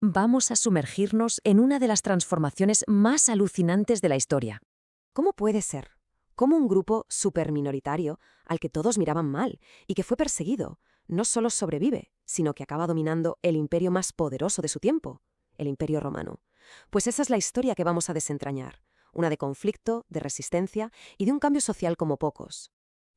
Vamos a sumergirnos en una de las transformaciones más alucinantes de la historia. ¿Cómo puede ser? ¿Cómo un grupo superminoritario, al que todos miraban mal y que fue perseguido, no solo sobrevive, sino que acaba dominando el imperio más poderoso de su tiempo, el Imperio Romano? Pues esa es la historia que vamos a desentrañar, una de conflicto, de resistencia y de un cambio social como pocos.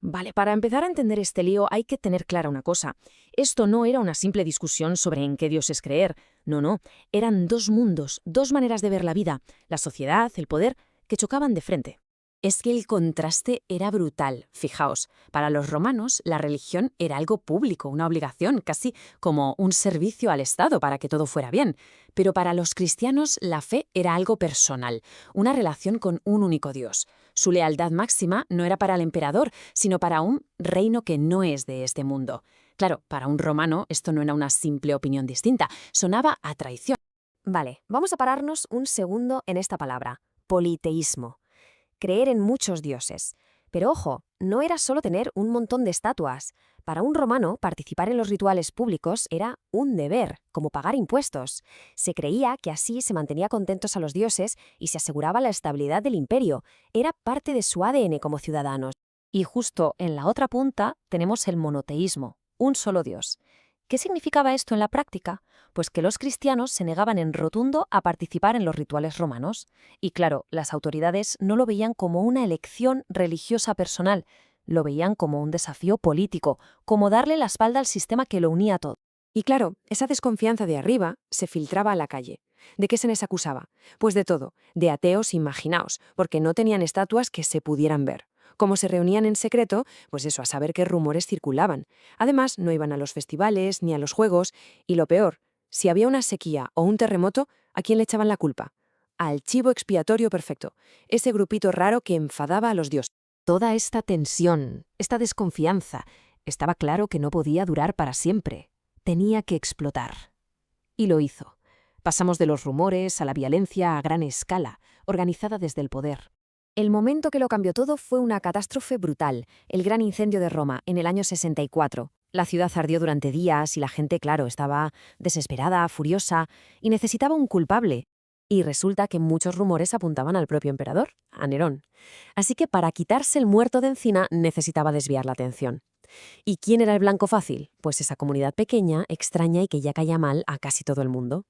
Vale, para empezar a entender este lío hay que tener clara una cosa. Esto no era una simple discusión sobre en qué Dios es creer. No. Eran dos mundos, dos maneras de ver la vida, la sociedad, el poder, que chocaban de frente. Es que el contraste era brutal, fijaos. Para los romanos, la religión era algo público, una obligación, casi como un servicio al Estado para que todo fuera bien. Pero para los cristianos, la fe era algo personal, una relación con un único Dios. Su lealtad máxima no era para el emperador, sino para un reino que no es de este mundo. Claro, para un romano esto no era una simple opinión distinta, sonaba a traición. Vale, vamos a pararnos un segundo en esta palabra, politeísmo. Creer en muchos dioses. Pero ojo, no era solo tener un montón de estatuas. Para un romano, participar en los rituales públicos era un deber, como pagar impuestos. Se creía que así se mantenía contentos a los dioses y se aseguraba la estabilidad del imperio. Era parte de su ADN como ciudadanos. Y justo en la otra punta tenemos el monoteísmo, un solo Dios. ¿Qué significaba esto en la práctica? Pues que los cristianos se negaban en rotundo a participar en los rituales romanos. Y claro, las autoridades no lo veían como una elección religiosa personal, lo veían como un desafío político, como darle la espalda al sistema que lo unía todo. Y claro, esa desconfianza de arriba se filtraba a la calle. ¿De qué se les acusaba? Pues de todo, de ateos imaginaos, porque no tenían estatuas que se pudieran ver. Como se reunían en secreto, pues eso, a saber qué rumores circulaban. Además, no iban a los festivales ni a los juegos, y lo peor, si había una sequía o un terremoto, ¿a quién le echaban la culpa? Al chivo expiatorio perfecto, ese grupito raro que enfadaba a los dioses. Toda esta tensión, esta desconfianza, estaba claro que no podía durar para siempre. Tenía que explotar. Y lo hizo. Pasamos de los rumores a la violencia a gran escala, organizada desde el poder. El momento que lo cambió todo fue una catástrofe brutal, el gran incendio de Roma en el año 64. La ciudad ardió durante días y la gente, claro, estaba desesperada, furiosa y necesitaba un culpable. Y resulta que muchos rumores apuntaban al propio emperador, a Nerón. Así que para quitarse el muerto de encima necesitaba desviar la atención. ¿Y quién era el blanco fácil? Pues esa comunidad pequeña, extraña y que ya caía mal a casi todo el mundo.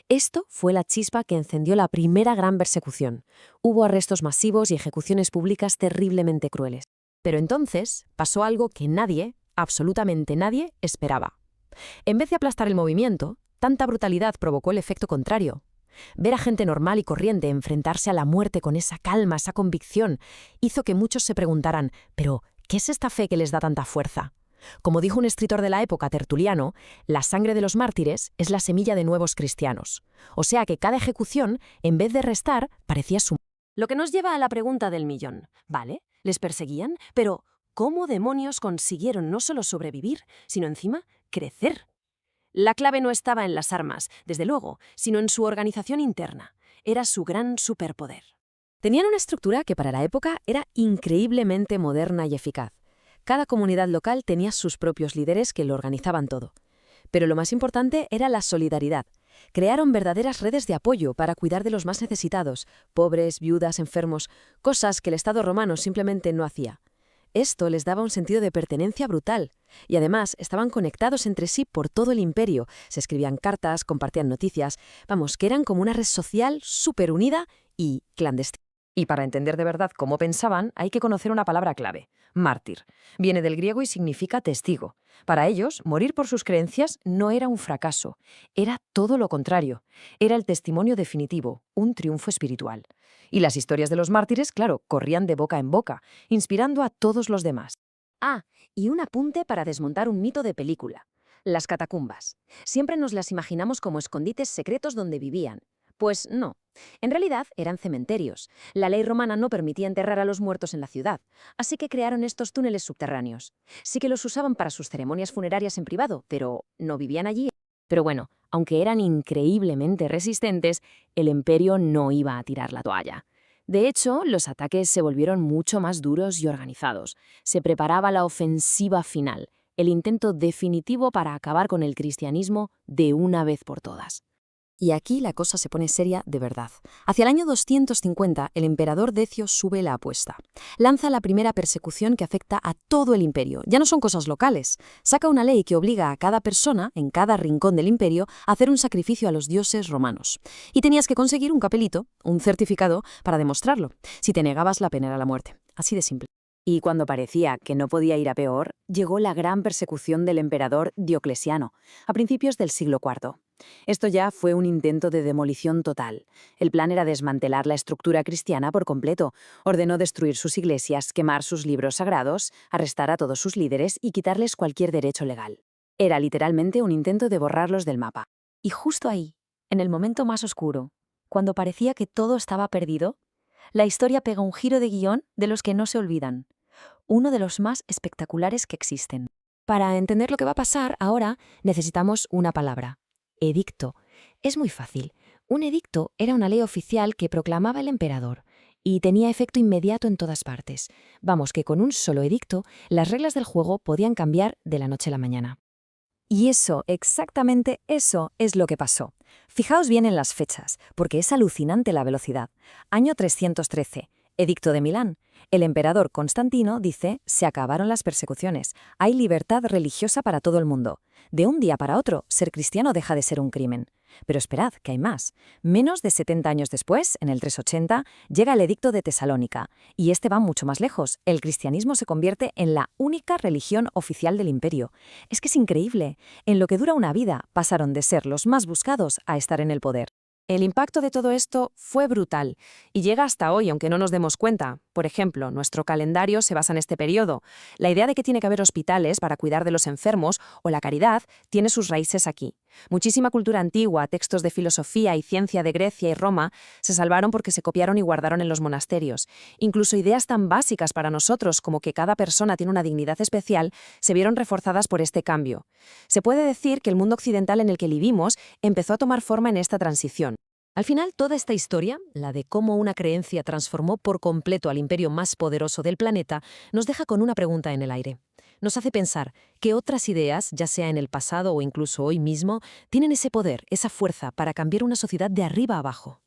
Esto fue la chispa que encendió la primera gran persecución. Hubo arrestos masivos y ejecuciones públicas terriblemente crueles. Pero entonces pasó algo que nadie, absolutamente nadie, esperaba. En vez de aplastar el movimiento, tanta brutalidad provocó el efecto contrario. Ver a gente normal y corriente enfrentarse a la muerte con esa calma, esa convicción, hizo que muchos se preguntaran, ¿pero qué es esta fe que les da tanta fuerza? Como dijo un escritor de la época, Tertuliano, la sangre de los mártires es la semilla de nuevos cristianos. O sea que cada ejecución, en vez de restar, parecía sumar. Lo que nos lleva a la pregunta del millón. ¿Vale? ¿Les perseguían? Pero ¿cómo demonios consiguieron no solo sobrevivir, sino encima crecer? La clave no estaba en las armas, desde luego, sino en su organización interna. Era su gran superpoder. Tenían una estructura que para la época era increíblemente moderna y eficaz. Cada comunidad local tenía sus propios líderes que lo organizaban todo. Pero lo más importante era la solidaridad. Crearon verdaderas redes de apoyo para cuidar de los más necesitados, pobres, viudas, enfermos, cosas que el Estado romano simplemente no hacía. Esto les daba un sentido de pertenencia brutal. Y además estaban conectados entre sí por todo el imperio. Se escribían cartas, compartían noticias. Vamos, que eran como una red social súper unida y clandestina. Y para entender de verdad cómo pensaban, hay que conocer una palabra clave: mártir. Viene del griego y significa testigo. Para ellos, morir por sus creencias no era un fracaso, era todo lo contrario. Era el testimonio definitivo, un triunfo espiritual. Y las historias de los mártires, claro, corrían de boca en boca, inspirando a todos los demás. Ah, y un apunte para desmontar un mito de película. Las catacumbas. Siempre nos las imaginamos como escondites secretos donde vivían. Pues no. En realidad eran cementerios. La ley romana no permitía enterrar a los muertos en la ciudad, así que crearon estos túneles subterráneos. Sí que los usaban para sus ceremonias funerarias en privado, pero no vivían allí. Pero bueno, aunque eran increíblemente resistentes, el imperio no iba a tirar la toalla. De hecho, los ataques se volvieron mucho más duros y organizados. Se preparaba la ofensiva final, el intento definitivo para acabar con el cristianismo de una vez por todas. Y aquí la cosa se pone seria de verdad. Hacia el año 250, el emperador Decio sube la apuesta. Lanza la primera persecución que afecta a todo el imperio. Ya no son cosas locales. Saca una ley que obliga a cada persona, en cada rincón del imperio, a hacer un sacrificio a los dioses romanos. Y tenías que conseguir un papelito, un certificado, para demostrarlo. Si te negabas, la pena era la muerte. Así de simple. Y cuando parecía que no podía ir a peor, llegó la gran persecución del emperador Diocleciano, a principios del siglo IV. Esto ya fue un intento de demolición total. El plan era desmantelar la estructura cristiana por completo. Ordenó destruir sus iglesias, quemar sus libros sagrados, arrestar a todos sus líderes y quitarles cualquier derecho legal. Era literalmente un intento de borrarlos del mapa. Y justo ahí, en el momento más oscuro, cuando parecía que todo estaba perdido, la historia pega un giro de guión de los que no se olvidan. Uno de los más espectaculares que existen. Para entender lo que va a pasar ahora, necesitamos una palabra. Edicto. Es muy fácil. Un edicto era una ley oficial que proclamaba el emperador y tenía efecto inmediato en todas partes. Vamos, que con un solo edicto, las reglas del juego podían cambiar de la noche a la mañana. Y eso, exactamente eso, es lo que pasó. Fijaos bien en las fechas, porque es alucinante la velocidad. Año 313. Edicto de Milán. El emperador Constantino dice, se acabaron las persecuciones, hay libertad religiosa para todo el mundo. De un día para otro, ser cristiano deja de ser un crimen. Pero esperad, que hay más. Menos de 70 años después, en el 380, llega el Edicto de Tesalónica, y este va mucho más lejos. El cristianismo se convierte en la única religión oficial del imperio. Es que es increíble. En lo que dura una vida, pasaron de ser los más buscados a estar en el poder. El impacto de todo esto fue brutal y llega hasta hoy, aunque no nos demos cuenta. Por ejemplo, nuestro calendario se basa en este periodo. La idea de que tiene que haber hospitales para cuidar de los enfermos o la caridad tiene sus raíces aquí. Muchísima cultura antigua, textos de filosofía y ciencia de Grecia y Roma se salvaron porque se copiaron y guardaron en los monasterios. Incluso ideas tan básicas para nosotros como que cada persona tiene una dignidad especial se vieron reforzadas por este cambio. Se puede decir que el mundo occidental en el que vivimos empezó a tomar forma en esta transición. Al final, toda esta historia, la de cómo una creencia transformó por completo al imperio más poderoso del planeta, nos deja con una pregunta en el aire. Nos hace pensar que otras ideas, ya sea en el pasado o incluso hoy mismo, tienen ese poder, esa fuerza para cambiar una sociedad de arriba a abajo.